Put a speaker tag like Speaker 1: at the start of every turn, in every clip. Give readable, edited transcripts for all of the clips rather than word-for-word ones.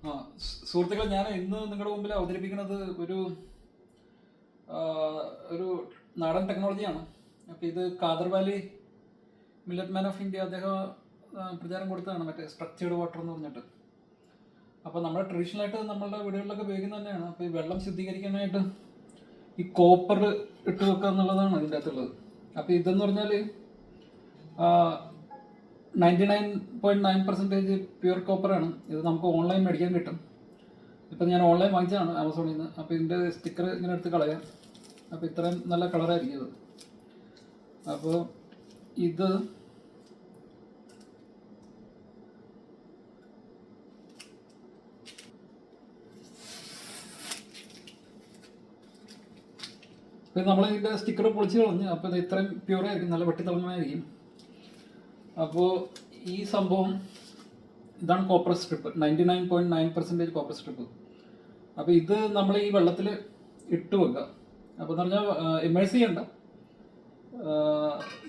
Speaker 1: ആ, സുഹൃത്തുക്കളെ, ഞാൻ ഇന്ന് നിങ്ങളുടെ മുമ്പിൽ അവതരിപ്പിക്കുന്നത് ആ, ഒരു നാടൻ ടെക്നോളജിയാണ്. അപ്പോൾ ഇത് കാദർവാലി മില്ലറ്റ് മാൻ ഓഫ് ഇന്ത്യ അദ്ദേഹം പ്രചാരം കൊടുത്തതാണ്, മറ്റേ സ്ട്രക്ചേർഡ് വാട്ടർ എന്ന് പറഞ്ഞിട്ട്. അപ്പോൾ നമ്മൾ ട്രഡീഷണലായിട്ട് നമ്മളുടെ വീടുകളിലൊക്കെ ഉപയോഗിക്കുന്നത് തന്നെയാണ്. അപ്പോൾ ഈ വെള്ളം ശുദ്ധീകരിക്കാനായിട്ട് ഈ കോപ്പർ ഇട്ട് വെക്കുക എന്നുള്ളതാണ് ഇതിൻ്റെ അകത്തുള്ളത്. അപ്പോൾ ഇതെന്ന് പറഞ്ഞാൽ 99.9% പ്യുവർ കോപ്പറാണ്. ഇത് നമുക്ക് ഓൺലൈൻ മേടിക്കാൻ കിട്ടും. ഇപ്പം ഞാൻ ഓൺലൈൻ വാങ്ങിച്ചതാണ് ആമസോണിൽ നിന്ന്. അപ്പോൾ ഇതിൻ്റെ സ്റ്റിക്കർ ഇങ്ങനെ എടുത്ത് കളയാം. അപ്പോൾ ഇത്രയും നല്ല കളറായിരിക്കും ഇത്. അപ്പോൾ ഇത് നമ്മൾ ഇതിൻ്റെ സ്റ്റിക്കർ പൊളിച്ച് കളഞ്ഞ്. അപ്പോൾ ഇത് ഇത്രയും പ്യുവറായിരിക്കും, നല്ല വെട്ടിത്തിളങ്ങായിരിക്കും. അപ്പോൾ ഈ സംഭവം ഇതാണ് കോപ്പർ സ്ട്രിപ്പ്, 99.9% കോപ്പർ സ്ട്രിപ്പ്. അപ്പോൾ ഇത് നമ്മൾ ഈ വെള്ളത്തിൽ ഇട്ട് വെക്കുക. അപ്പോൾ എന്ന് പറഞ്ഞാൽ ഇമേഴ്സ് ചെയ്യണ്ട,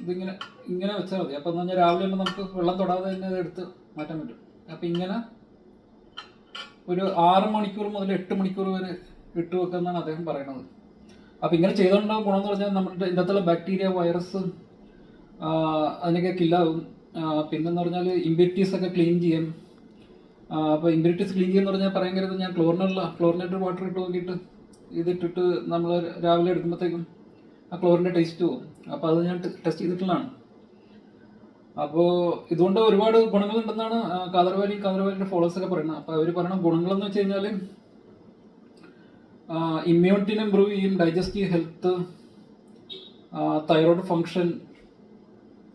Speaker 1: ഇതിങ്ങനെ ഇങ്ങനെ വെച്ചാൽ മതി. അപ്പോൾ എന്ന് പറഞ്ഞാൽ രാവിലെ ആകുമ്പോൾ നമുക്ക് വെള്ളം തൊടാതെ തന്നെ ഇത് എടുത്ത് മാറ്റാൻ പറ്റും. അപ്പോൾ ഇങ്ങനെ ഒരു 6 മണിക്കൂർ മുതൽ 8 മണിക്കൂർ വരെ ഇട്ട് വെക്കുക എന്നാണ് അദ്ദേഹം പറയുന്നത്. അപ്പോൾ ഇങ്ങനെ ചെയ്തുകൊണ്ടുള്ള ഗുണമെന്ന് പറഞ്ഞാൽ നമ്മുടെ ഇതിനകത്തുള്ള ബാക്ടീരിയ, വൈറസ് അതിനൊക്കെ കില്ലാവും. പിന്നെന്ന് പറഞ്ഞാൽ ഇമ്പ്യൂരിറ്റീസൊക്കെ ക്ലീൻ ചെയ്യാം. അപ്പോൾ ഇമ്പ്യൂരിറ്റീസ് ക്ലീൻ ചെയ്യുമെന്ന് പറഞ്ഞാൽ പറയാൻ കരുത്, ഞാൻ ക്ലോറിനേറ്റഡ് വാട്ടർ ഇട്ട് നോക്കിയിട്ട് ഇതിട്ടിട്ട് നമ്മൾ രാവിലെ എടുക്കുമ്പോഴത്തേക്കും ആ ക്ലോറിൻ്റെ ടേസ്റ്റ് പോകും. അപ്പോൾ അത് ഞാൻ ടെസ്റ്റ് ചെയ്തിട്ടുള്ളതാണ്. അപ്പോൾ ഇതുകൊണ്ട് ഒരുപാട് ഗുണങ്ങളുണ്ടെന്നാണ് കാദർവാലിൻ്റെ ഫോളോവേഴ്സൊക്കെ പറയുന്നത്. അപ്പോൾ അവർ പറയുന്ന ഗുണങ്ങളെന്ന് വെച്ച് കഴിഞ്ഞാൽ ഇമ്മ്യൂണിറ്റിനെ ഇമ്പ്രൂവ് ചെയ്യും, ഡൈജസ്റ്റീവ് ഹെൽത്ത്, തൈറോയ്ഡ് ഫങ്ഷൻ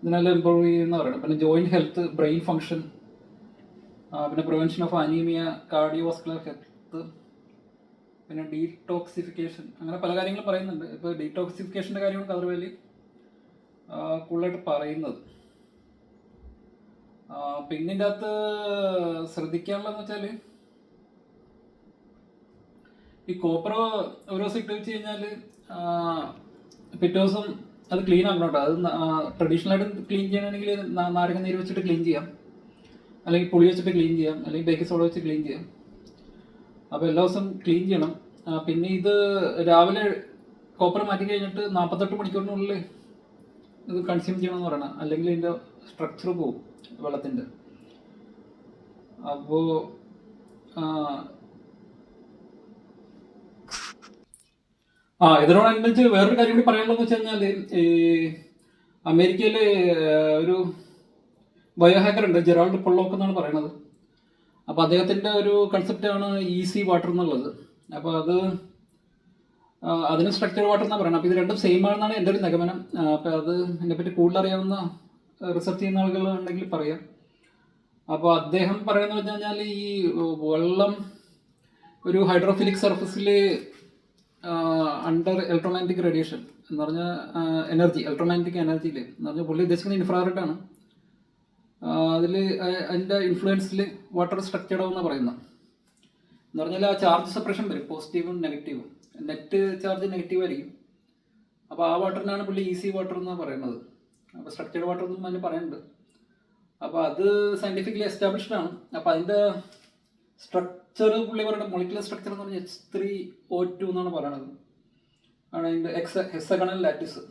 Speaker 1: ഇതിനെല്ലാം ഇമ്പ്രൂവ് ചെയ്യുമെന്ന് പറയുന്നത്. പിന്നെ ജോയിൻറ്റ് ഹെൽത്ത്, ബ്രെയിൻ ഫങ്ഷൻ, പിന്നെ prevention of anaemia, cardiovascular health, പിന്നെ ഡീടോക്സിഫിക്കേഷൻ, അങ്ങനെ പല കാര്യങ്ങളും പറയുന്നുണ്ട്. ഇപ്പോൾ ഡീടോക്സിഫിക്കേഷൻ്റെ കാര്യമാണ് കാദർവാലി കൂടുതലായിട്ട് പറയുന്നത്. പിന്നെ ഇതിൻ്റെ അകത്ത് ശ്രദ്ധിക്കാനുള്ളതെന്ന് വെച്ചാൽ ഈ കോപ്പർ ഒരു ദിവസം ഇട്ട് വെച്ച് കഴിഞ്ഞാൽ പിറ്റേ ദിവസം അത് ക്ലീൻ ആക്കണം കേട്ടോ. അത് ട്രഡീഷണലായിട്ട് ക്ലീൻ ചെയ്യണമെങ്കിൽ നാരങ്ങ നീര് വെച്ചിട്ട് ക്ലീൻ ചെയ്യാം, അല്ലെങ്കിൽ പുളി വെച്ചിട്ട് ക്ലീൻ ചെയ്യാം, അല്ലെങ്കിൽ ബേക്കിംഗ് സോഡ വെച്ച് ക്ലീൻ ചെയ്യാം. അപ്പോൾ എല്ലാ ദിവസം ക്ലീൻ ചെയ്യണം. പിന്നെ ഇത് രാവിലെ കോപ്പർ മാറ്റി കഴിഞ്ഞിട്ട് 48 മണിക്കൂറിനുള്ളിൽ ഇത് കൺസ്യൂം ചെയ്യണമെന്ന് പറയണം, അല്ലെങ്കിൽ ഇതിൻ്റെ സ്ട്രക്ചർ പോവും വെള്ളത്തിൻ്റെ. അപ്പോൾ ഇതിനോടനുബന്ധിച്ച് വേറൊരു കാര്യം കൂടി പറയാനുള്ളതെന്ന് വെച്ച് കഴിഞ്ഞാൽ, ഈ അമേരിക്കയിൽ ഒരു ബയോ ഹാക്കർ ഉണ്ട്, ജെറാൾഡ് പൊള്ളോക്ക് എന്നാണ് പറയുന്നത്. അപ്പോൾ അദ്ദേഹത്തിൻ്റെ ഒരു കൺസെപ്റ്റാണ് ഈസി വാട്ടർ എന്നുള്ളത്. അപ്പോൾ അതിന് സ്ട്രക്ചർഡ് വാട്ടർ എന്നാണ് പറയുന്നത്. അപ്പോൾ ഇത് രണ്ടും സെയിം ആണെന്നാണ് എൻ്റെ ഒരു നിഗമനം. അപ്പോൾ അത് ഇതിനെപ്പറ്റി കൂടുതൽ അറിയാവുന്ന റിസർച്ച് ചെയ്യുന്ന ആളുകൾ ഉണ്ടെങ്കിൽ പറയാം. അപ്പോൾ അദ്ദേഹം പറയുന്നത് വെച്ച് കഴിഞ്ഞാൽ ഈ വെള്ളം ഒരു ഹൈഡ്രോഫിലിക് സർഫസിൽ അണ്ടർ ഇലക്ട്രോമാഗ്നറ്റിക് റേഡിയേഷൻ എന്ന് പറഞ്ഞാൽ എനർജി, ഇലക്ട്രോമാഗ്നറ്റിക് എനർജിയിൽ എന്ന് പറഞ്ഞാൽ പുള്ളി ഉദ്ദേശിക്കുന്നത് ഇൻഫ്രാറെഡ് ആണ്. അതിൽ അതിൻ്റെ ഇൻഫ്ലുവൻസിൽ വാട്ടർ സ്ട്രക്ചർഡ് ആവുമെന്ന് പറയുന്നത്. എന്ന് പറഞ്ഞാൽ ആ ചാർജ് സെപ്പറേഷൻ വരും, പോസിറ്റീവും നെഗറ്റീവും. നെറ്റ് ചാർജ് നെഗറ്റീവ് ആയിരിക്കും. അപ്പോൾ ആ വാട്ടറിനാണ് പുള്ളി ഈസി വാട്ടർ എന്നാണ് പറയുന്നത്. അപ്പോൾ സ്ട്രക്ചർഡ് വാട്ടർ എന്നും അതിന് പറയുന്നുണ്ട്. അപ്പോൾ അത് സയൻറ്റിഫിക്കലി എസ്റ്റാബ്ലിഷ്ഡ് ആണ്. അപ്പോൾ അതിൻ്റെ സ്ട്രക്ചർ പുള്ളി പറയുന്നത് മൊളിക്കുലർ സ്ട്രക്ചർ എന്ന് പറഞ്ഞാൽ H3O2 എന്നാണ് പറയണത്. ആണ് അതിൻ്റെ ഹെക്സഗണൽ ലാറ്റിസ്.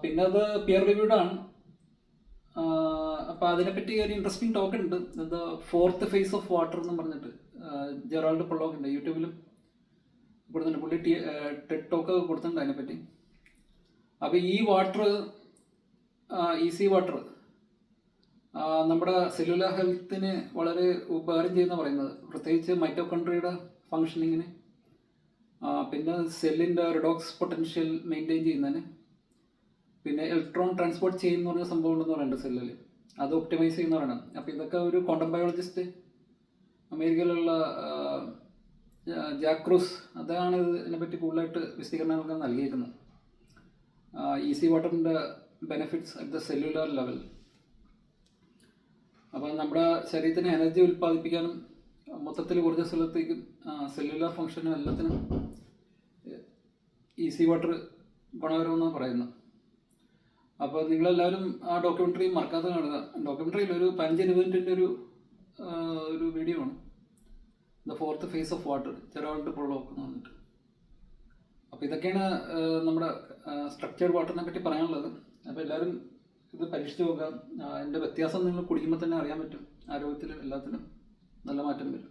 Speaker 1: പിന്നെ അത് പിയർ റിവ്യൂഡ് ആണ്. അപ്പോൾ അതിനെപ്പറ്റി ഒരു ഇൻട്രസ്റ്റിംഗ് ടോക്ക് ഉണ്ട്, എന്താ ഫോർത്ത് ഫേസ് ഓഫ് വാട്ടർ എന്ന് പറഞ്ഞിട്ട്. ജെറാൾഡ് പൊള്ളോക്ക് ഉണ്ട്, യൂട്യൂബിലും കൊടുത്തിട്ടുണ്ട്. പുള്ളി ടെഡ് ടോക്ക് കൊടുത്തിട്ടുണ്ട് അതിനെപ്പറ്റി. അപ്പോൾ ഈ വാട്ടർ, ഈസി വാട്ടർ നമ്മുടെ സെല്ലുലാർ ഹെൽത്തിന് വളരെ ഉപകാരം ചെയ്യുന്ന പറയുന്നത്, പ്രത്യേകിച്ച് മൈറ്റോകോൺട്രിയയുടെ ഫങ്ഷനിങ്ങിന്, പിന്നെ സെല്ലിൻ്റെ റിഡോക്സ് പൊട്ടൻഷ്യൽ മെയിൻറ്റെയിൻ ചെയ്യുന്നതിന്, പിന്നെ ഇലക്ട്രോൺ ട്രാൻസ്പോർട്ട് ചെയ്യുന്ന പറഞ്ഞ സംഭവം ഉണ്ടെന്ന് പറയുന്നുണ്ട് സെല്ലിൽ, അത് ഒപ്റ്റിമൈസ് ചെയ്യുന്ന പറയണം. അപ്പോൾ ഇതൊക്കെ ഒരു ക്വാണ്ടം ബയോളജിസ്റ്റ് അമേരിക്കയിലുള്ള ജാക്രൂസ്, അതാണ് ഇതിനെപ്പറ്റി കൂടുതലായിട്ട് വിശദീകരണങ്ങളൊക്കെ നൽകിയിരിക്കുന്നത്. ഈസി വാട്ടറിൻ്റെ benefits at the cellular level. അപ്പോൾ നമ്മുടെ ശരീരത്തിന് എനർജി ഉൽപ്പാദിപ്പിക്കാനും മൊത്തത്തിൽ ഊർജ്ജസ്വലത്തേക്കും സെല്ലുലാർ ഫങ്ഷനും എല്ലാത്തിനും ഈസി വാട്ടർ ഗുണകരമെന്നാണ് പറയുന്നത്. അപ്പോൾ നിങ്ങളെല്ലാവരും ആ ഡോക്യുമെൻ്ററി മറക്കാതെ കാണുക. ഡോക്യുമെൻ്ററിയിൽ ഒരു 15-20 മിനിറ്റിൻ്റെ ഒരു video fourth phase of water, Gerald Pollack എന്ന് പറഞ്ഞിട്ട്. അപ്പോൾ ഇതൊക്കെയാണ് നമ്മുടെ സ്ട്രക്ചേർഡ് വാട്ടറിനെ പറ്റി പറയാനുള്ളത്. അപ്പോൾ എല്ലാവരും ഇത് പരീക്ഷിച്ച് നോക്കാം. അതിൻ്റെ വ്യത്യാസം നിങ്ങൾ കുടിക്കുമ്പോൾ തന്നെ അറിയാൻ പറ്റും. ആരോഗ്യത്തിലും എല്ലാത്തിലും നല്ല മാറ്റം വരും.